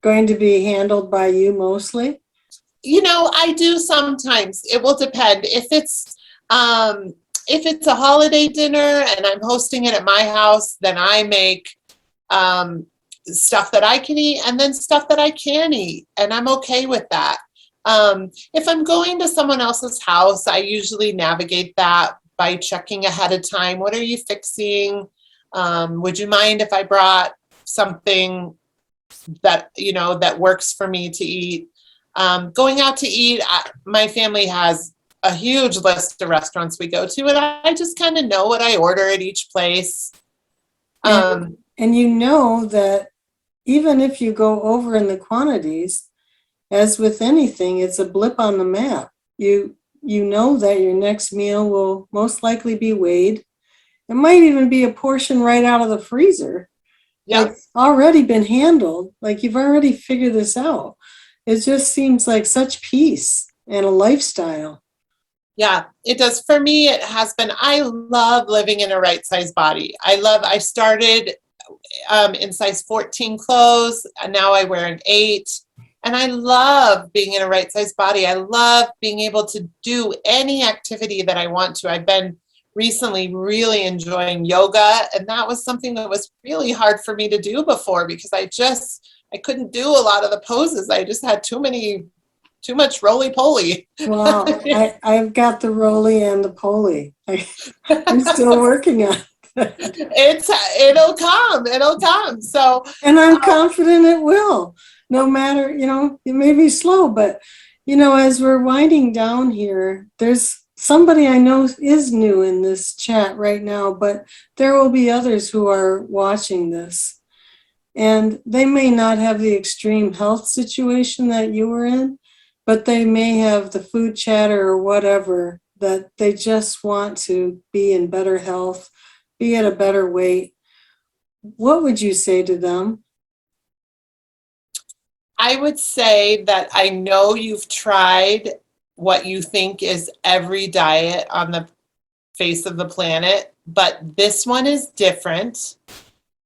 going to be handled by you mostly? I do sometimes. It will depend. If it's a holiday dinner and I'm hosting it at my house, then I make stuff that I can eat and then stuff that I can't eat, and I'm okay with that. If I'm going to someone else's house, I usually navigate that by checking ahead of time. What are you fixing? Would you mind if I brought something that works for me to eat? Going out to eat, my family has a huge list of restaurants we go to, and I just kind of know what I order at each place. And you know that even if you go over in the quantities, as with anything, it's a blip on the map. You know that your next meal will most likely be weighed. It might even be a portion right out of the freezer. Yep. Like, already been handled. Like, you've already figured this out. It just seems like such peace and a lifestyle. Yeah, it does. For me, it has been. I love living in a right size body. I started in size 14 clothes, and now I wear an 8. And I love being in a right size body. I love being able to do any activity that I want to. I've been recently really enjoying yoga, and that was something that was really hard for me to do before because I couldn't do a lot of the poses. I just had too much roly-poly. Wow, I've got the roly and the poly. I'm still working on it. It'll come. So, and I'm confident it will, no matter, it may be slow, but, as we're winding down here, there's somebody I know is new in this chat right now, but there will be others who are watching this. And they may not have the extreme health situation that you were in, but they may have the food chatter or whatever, that they just want to be in better health, be at a better weight. What would you say to them? I would say that I know you've tried what you think is every diet on the face of the planet, but this one is different,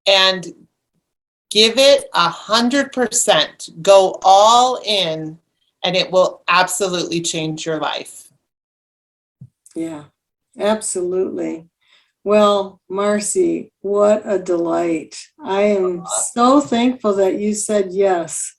and give it 100%. Go all in, and it will absolutely change your life. Yeah, absolutely. Well, Marcy, what a delight. I am so thankful that you said yes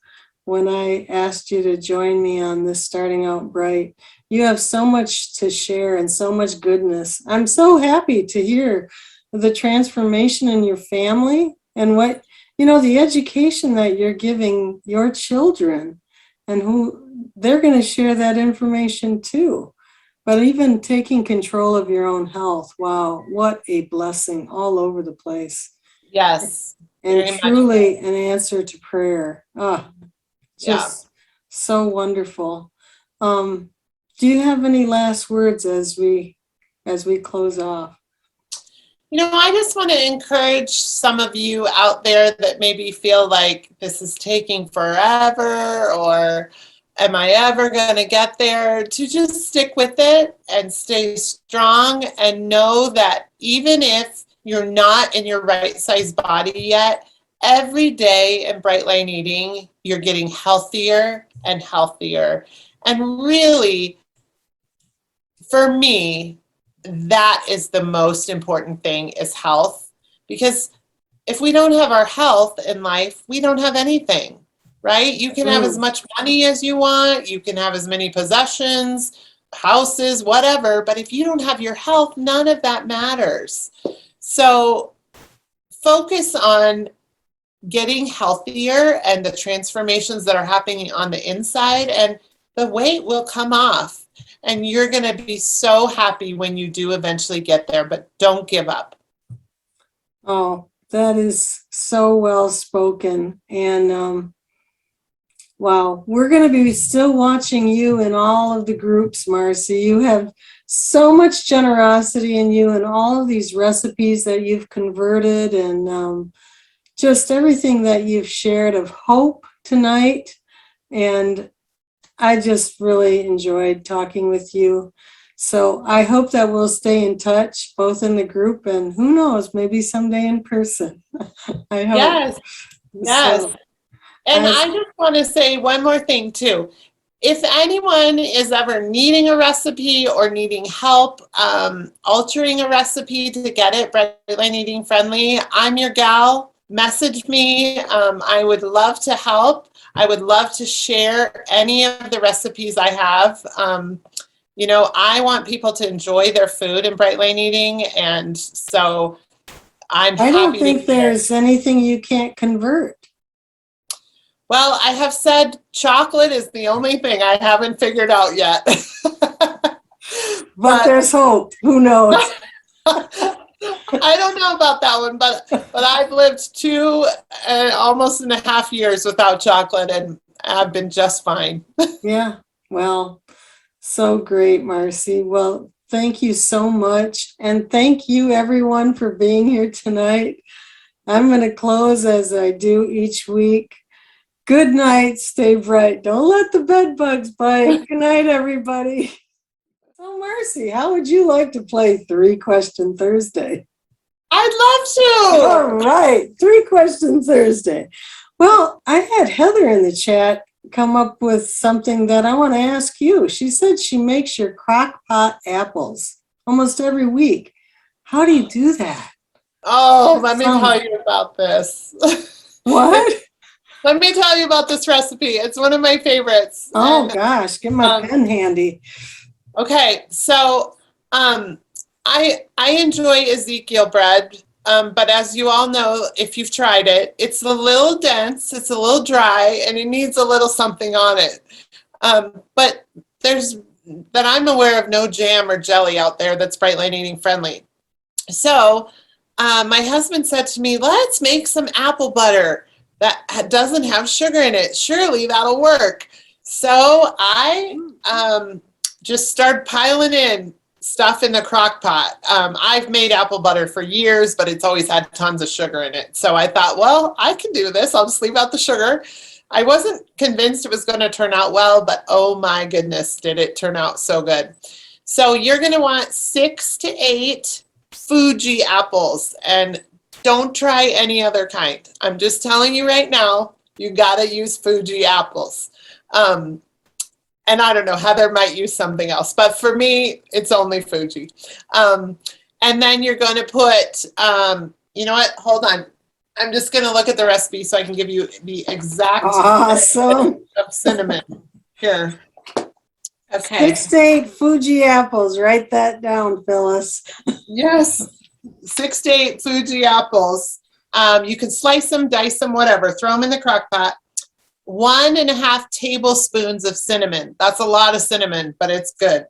when I asked you to join me on this Starting Out Bright. You have so much to share and so much goodness. I'm so happy to hear the transformation in your family and what, the education that you're giving your children, and who they're going to share that information too. But even taking control of your own health, wow, what a blessing all over the place. Yes. And truly an answer to prayer. Just so wonderful. Do you have any last words as we close off? I just want to encourage some of you out there that maybe feel like this is taking forever, or am I ever going to get there, to just stick with it and stay strong and know that even if you're not in your right size body yet, every day in Bright Line Eating, you're getting healthier and healthier. And really, for me, that is the most important thing, is health. Because if we don't have our health in life, we don't have anything, right? You can have as much money as you want, you can have as many possessions, houses, whatever, but if you don't have your health, none of that matters. So focus on getting healthier and the transformations that are happening on the inside, and the weight will come off. And you're going to be so happy when you do eventually get there, but don't give up. Oh, that is so well spoken. And wow, we're going to be still watching you in all of the groups, Marcy. You have so much generosity in you, and all of these recipes that you've converted, and just everything that you've shared of hope tonight. And I just really enjoyed talking with you. So I hope that we'll stay in touch, both in the group and who knows, maybe someday in person. I hope. Yes. So, And I just want to say one more thing too. If anyone is ever needing a recipe or needing help altering a recipe to get it Bright Line Eating friendly, I'm your gal. Message me. I would love to help. I would love to share any of the recipes I have. I want people to enjoy their food in Bright Line Eating, and so I'm happy. I don't think there's anything you can't convert. Well, I have said chocolate is the only thing I haven't figured out yet. But there's hope. Who knows? I don't know about that one, but I've lived 2.5 years without chocolate, and I've been just fine. Yeah, well, so great, Marcy. Well, thank you so much. And thank you, everyone, for being here tonight. I'm going to close as I do each week. Good night. Stay bright. Don't let the bed bugs bite. Good night, everybody. So, Marcy, how would you like to play 3-Question Thursday? I'd love to. All right, 3-Question Thursday. Well, I had Heather in the chat come up with something that I want to ask you. She said she makes your crock pot apples almost every week. How do you do that? Oh, let me tell you about this. What? Let me tell you about this recipe. It's one of my favorites. Oh, gosh, get my pen handy. Okay, so I enjoy Ezekiel bread, but as you all know, if you've tried it, it's a little dense, it's a little dry, and it needs a little something on it. But that I'm aware of, no jam or jelly out there that's Bright Line Eating friendly. So my husband said to me, let's make some apple butter that doesn't have sugar in it. Surely that'll work. So I just started piling in stuff in the crock pot. I've made apple butter for years, but it's always had tons of sugar in it. So I thought, well, I can do this. I'll just leave out the sugar. I wasn't convinced it was going to turn out well, but oh my goodness, did it turn out so good. So you're going to want 6 to 8 Fuji apples, and don't try any other kind. I'm just telling you right now, you got to use Fuji apples. And I don't know, Heather might use something else, but for me, it's only Fuji. And then you're going to put, you know what? Hold on. I'm just going to look at the recipe so I can give you the exact awesome of cinnamon. Here. Okay. 6 to 8 Fuji apples. Write that down, Phyllis. Yes. 6 to 8 Fuji apples. You can slice them, dice them, whatever. Throw them in the crock pot. 1.5 tablespoons of cinnamon. That's a lot of cinnamon, but it's good.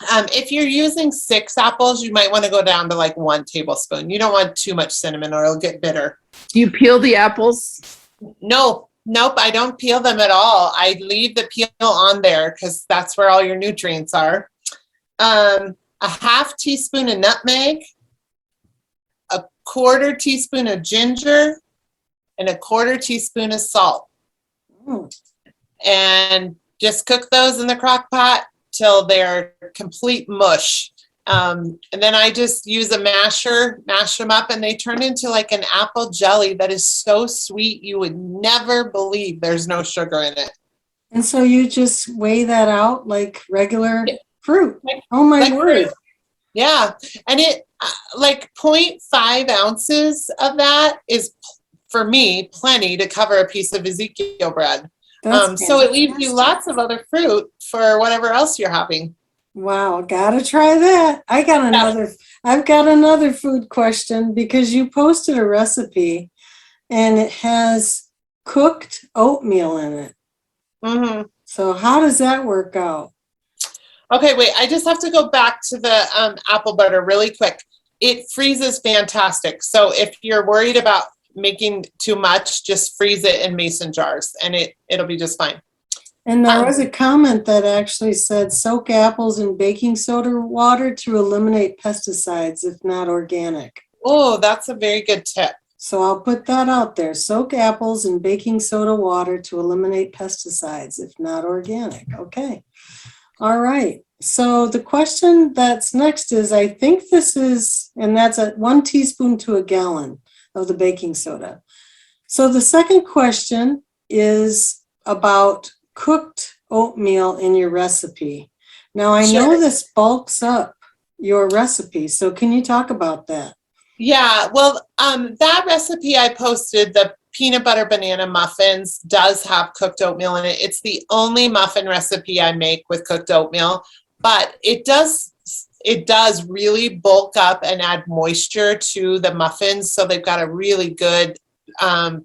If you're using 6 apples, you might want to go down to like 1 tablespoon. You don't want too much cinnamon or it'll get bitter. Do you peel the apples? No, Nope, I don't peel them at all. I leave the peel on there because that's where all your nutrients are. A half teaspoon of nutmeg, a quarter teaspoon of ginger, and a quarter teaspoon of salt. Mm. And just cook those in the crock pot till they're complete mush. And then I just use a masher, mash them up, and they turn into like an apple jelly that is so sweet you would never believe there's no sugar in it. And so you just weigh that out like regular Yeah. fruit. Oh my Like word. Yeah, and it like 0.5 ounces of that is for me plenty to cover a piece of Ezekiel bread. That's So it leaves you fantastic. lots of other fruit for whatever else you're having. Wow, gotta try that. I've got another food question because you posted a recipe and it has cooked oatmeal in it. Hmm. So how does that work out? Okay, wait, I just have to go back to the apple butter really quick. It freezes fantastic. So if you're worried about making too much, just freeze it in mason jars and it'll be just fine. And there was a comment that actually said soak apples in baking soda water to eliminate pesticides if not organic. Oh, that's a very good tip. So I'll put that out there. Soak apples in baking soda water to eliminate pesticides if not organic. Okay. All right. So the question that's next is, I think this is, and that's 1 teaspoon to a gallon of the baking soda. So the second question is about cooked oatmeal in your recipe. Now I know this bulks up your recipe. So can you talk about that? Yeah, well, that recipe I posted, the peanut butter banana muffins, does have cooked oatmeal in it. It's the only muffin recipe I make with cooked oatmeal, but it does really bulk up and add moisture to the muffins, so they've got a really good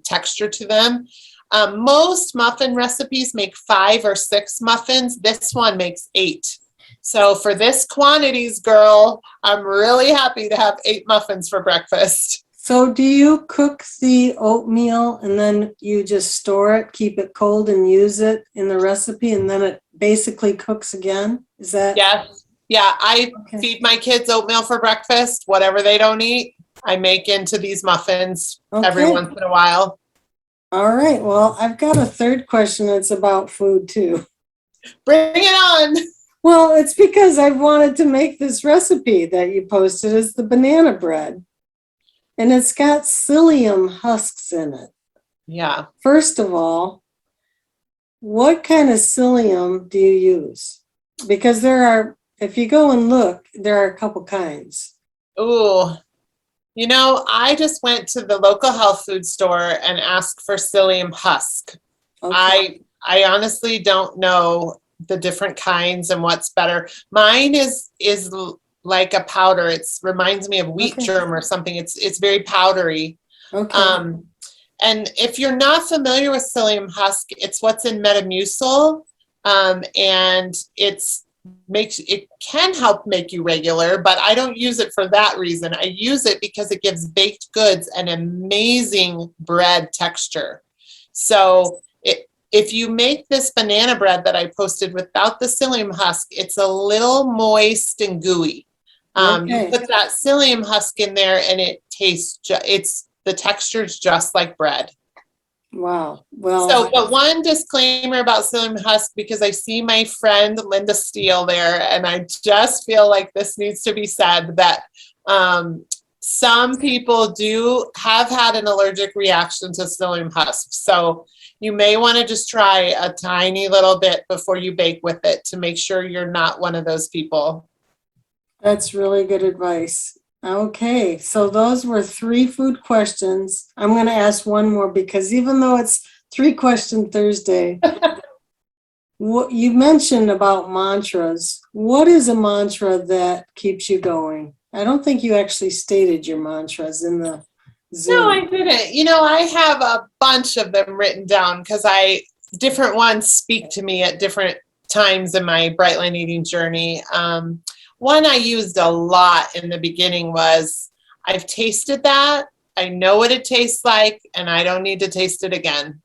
texture to them. Most muffin recipes make 5 or 6 muffins. This one makes 8. So for this quantities, girl, I'm really happy to have 8 muffins for breakfast. So do you cook the oatmeal and then you just store it, keep it cold and use it in the recipe and then it basically cooks again? Is that? Yes. Yeah, I feed my kids oatmeal for breakfast. Whatever they don't eat, I make into these muffins every once in a while. All right. Well, I've got a third question that's about food too. Bring it on. Well, it's because I've wanted to make this recipe that you posted as the banana bread. And it's got psyllium husks in it. Yeah. First of all, what kind of psyllium do you use? Because if you go and look, there are a couple kinds. Ooh. You know, I just went to the local health food store and asked for psyllium husk. Okay. I honestly don't know the different kinds and what's better. Mine is like a powder. It reminds me of wheat germ or something. It's very powdery. Okay. And if you're not familiar with psyllium husk, it's what's in Metamucil, and it can help make you regular, but I don't use it for that reason. I use it because it gives baked goods an amazing bread texture. So if you make this banana bread that I posted without the psyllium husk, it's a little moist and gooey. You put that psyllium husk in there and it tastes, the texture's just like bread. Wow. Well, so, but one disclaimer about psyllium husk, because I see my friend Linda Steele there, and I just feel like this needs to be said, that some people have had an allergic reaction to psyllium husk. So you may want to just try a tiny little bit before you bake with it to make sure you're not one of those people. That's really good advice. Okay, so those were 3 food questions. I'm going to ask one more because even though it's 3 question Thursday, what you mentioned about mantras. What is a mantra that keeps you going? I don't think you actually stated your mantras in the Zoom. No, I didn't. You know, I have a bunch of them written down because different ones speak to me at different times in my Brightline eating journey. One I used a lot in the beginning was, I've tasted that, I know what it tastes like, and I don't need to taste it again.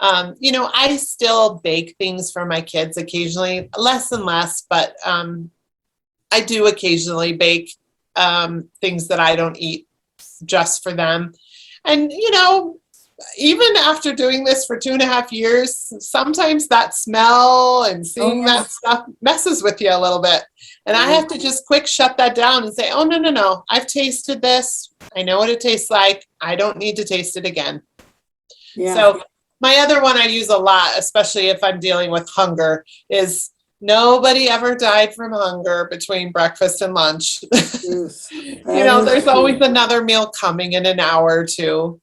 I still bake things for my kids occasionally, less and less, but I do occasionally bake things that I don't eat just for them. And, even after doing this for 2.5 years, sometimes that smell and seeing that stuff messes with you a little bit. And I have to just quick shut that down and say, oh, no, no, no. I've tasted this. I know what it tastes like. I don't need to taste it again. Yeah. So my other one I use a lot, especially if I'm dealing with hunger, is nobody ever died from hunger between breakfast and lunch. There's always another meal coming in an hour or two.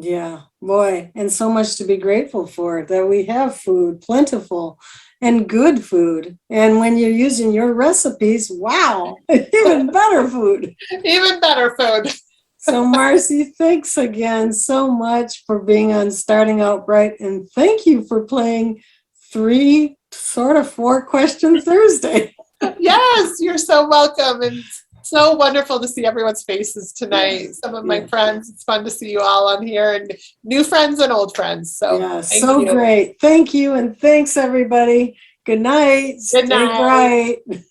Yeah, boy, and so much to be grateful for that we have food, plentiful and good food. And when you're using your recipes, wow, even better food. Even better food. So Marcy, thanks again so much for being on Starting Out Bright. And thank you for playing 4 question Thursday. Yes, you're so welcome. And so wonderful to see everyone's faces tonight. Some of my friends, it's fun to see you all on here, and new friends and old friends. So so great. Thank you. And thanks everybody. Good night. Good night. Stay bright.